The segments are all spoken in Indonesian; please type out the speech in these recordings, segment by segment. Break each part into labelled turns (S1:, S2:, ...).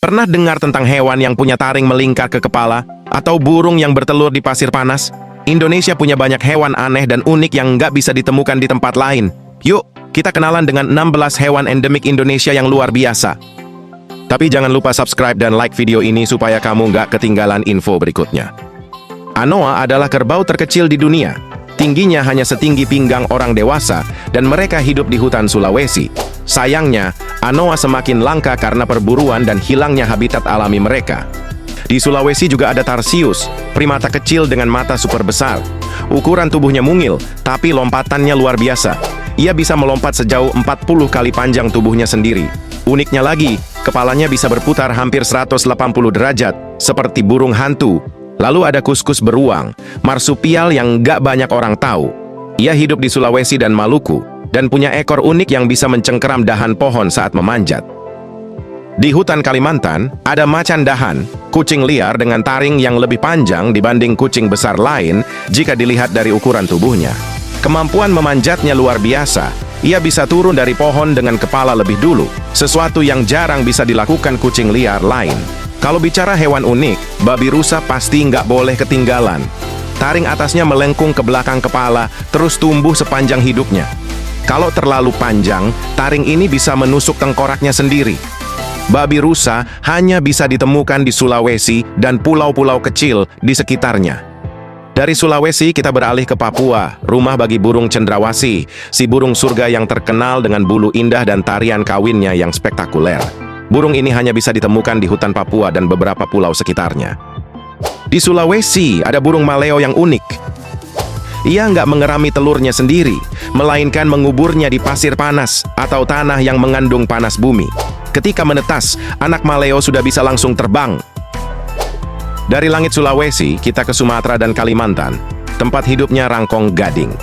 S1: Pernah dengar tentang hewan yang punya taring melingkar ke kepala? Atau burung yang bertelur di pasir panas? Indonesia punya banyak hewan aneh dan unik yang nggak bisa ditemukan di tempat lain. Yuk, kita kenalan dengan 16 hewan endemik Indonesia yang luar biasa. Tapi jangan lupa subscribe dan like video ini supaya kamu nggak ketinggalan info berikutnya. Anoa adalah kerbau terkecil di dunia. Tingginya hanya setinggi pinggang orang dewasa dan mereka hidup di hutan Sulawesi. Sayangnya, anoa semakin langka karena perburuan dan hilangnya habitat alami mereka. Di Sulawesi juga ada tarsius, primata kecil dengan mata super besar. Ukuran tubuhnya mungil, tapi lompatannya luar biasa. Ia bisa melompat sejauh 40 kali panjang tubuhnya sendiri. Uniknya lagi, kepalanya bisa berputar hampir 180 derajat, seperti burung hantu. Lalu ada kuskus beruang, marsupial yang nggak banyak orang tahu. Ia hidup di Sulawesi dan Maluku, dan punya ekor unik yang bisa mencengkeram dahan pohon saat memanjat. Di hutan Kalimantan, ada macan dahan, kucing liar dengan taring yang lebih panjang dibanding kucing besar lain jika dilihat dari ukuran tubuhnya. Kemampuan memanjatnya luar biasa. Ia bisa turun dari pohon dengan kepala lebih dulu, sesuatu yang jarang bisa dilakukan kucing liar lain. Kalau bicara hewan unik, babi rusa pasti nggak boleh ketinggalan. Taring atasnya melengkung ke belakang kepala, terus tumbuh sepanjang hidupnya. Kalau terlalu panjang, taring ini bisa menusuk tengkoraknya sendiri. Babi rusa hanya bisa ditemukan di Sulawesi dan pulau-pulau kecil di sekitarnya. Dari Sulawesi kita beralih ke Papua, rumah bagi burung cendrawasih, si burung surga yang terkenal dengan bulu indah dan tarian kawinnya yang spektakuler. Burung ini hanya bisa ditemukan di hutan Papua dan beberapa pulau sekitarnya. Di Sulawesi ada burung maleo yang unik. Ia nggak mengerami telurnya sendiri, melainkan menguburnya di pasir panas atau tanah yang mengandung panas bumi. Ketika menetas, anak maleo sudah bisa langsung terbang. Dari langit Sulawesi, kita ke Sumatera dan Kalimantan, tempat hidupnya rangkong gading.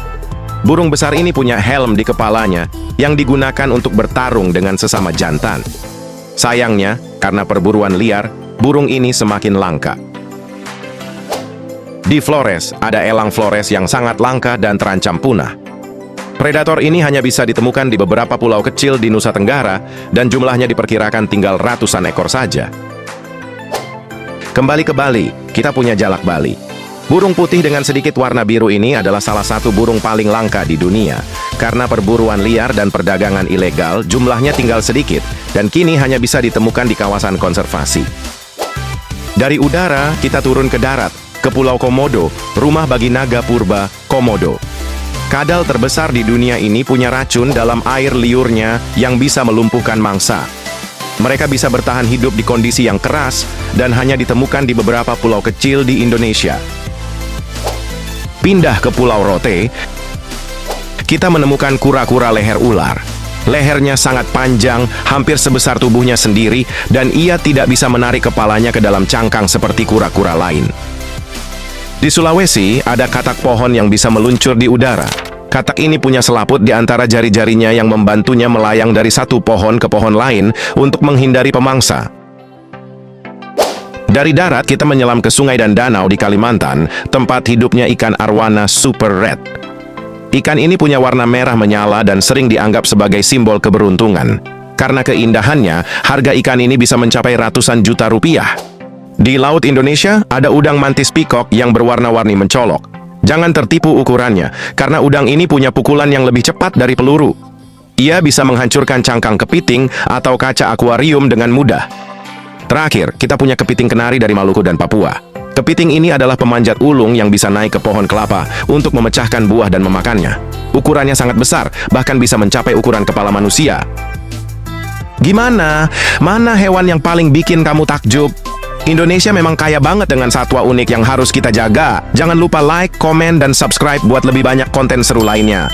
S1: Burung besar ini punya helm di kepalanya yang digunakan untuk bertarung dengan sesama jantan. Sayangnya, karena perburuan liar, burung ini semakin langka. Di Flores, ada elang Flores yang sangat langka dan terancam punah. Predator ini hanya bisa ditemukan di beberapa pulau kecil di Nusa Tenggara, dan jumlahnya diperkirakan tinggal ratusan ekor saja. Kembali ke Bali, kita punya jalak Bali. Burung putih dengan sedikit warna biru ini adalah salah satu burung paling langka di dunia. Karena perburuan liar dan perdagangan ilegal, jumlahnya tinggal sedikit, dan kini hanya bisa ditemukan di kawasan konservasi. Dari udara, kita turun ke darat, ke Pulau Komodo, rumah bagi naga purba, Komodo. Kadal terbesar di dunia ini punya racun dalam air liurnya yang bisa melumpuhkan mangsa. Mereka bisa bertahan hidup di kondisi yang keras, dan hanya ditemukan di beberapa pulau kecil di Indonesia. Pindah ke Pulau Rote, kita menemukan kura-kura leher ular. Lehernya sangat panjang, hampir sebesar tubuhnya sendiri, dan ia tidak bisa menarik kepalanya ke dalam cangkang seperti kura-kura lain. Di Sulawesi, ada katak pohon yang bisa meluncur di udara. Katak ini punya selaput di antara jari-jarinya yang membantunya melayang dari satu pohon ke pohon lain untuk menghindari pemangsa. Dari darat, kita menyelam ke sungai dan danau di Kalimantan, tempat hidupnya ikan arwana super red. Ikan ini punya warna merah menyala dan sering dianggap sebagai simbol keberuntungan. Karena keindahannya, harga ikan ini bisa mencapai ratusan juta rupiah. Di Laut Indonesia, ada udang mantis peacock yang berwarna-warni mencolok. Jangan tertipu ukurannya, karena udang ini punya pukulan yang lebih cepat dari peluru. Ia bisa menghancurkan cangkang kepiting atau kaca akuarium dengan mudah. Terakhir, kita punya kepiting kenari dari Maluku dan Papua. Kepiting ini adalah pemanjat ulung yang bisa naik ke pohon kelapa untuk memecahkan buah dan memakannya. Ukurannya sangat besar, bahkan bisa mencapai ukuran kepala manusia. Gimana? Mana hewan yang paling bikin kamu takjub? Indonesia memang kaya banget dengan satwa unik yang harus kita jaga. Jangan lupa like, komen, dan subscribe buat lebih banyak konten seru lainnya.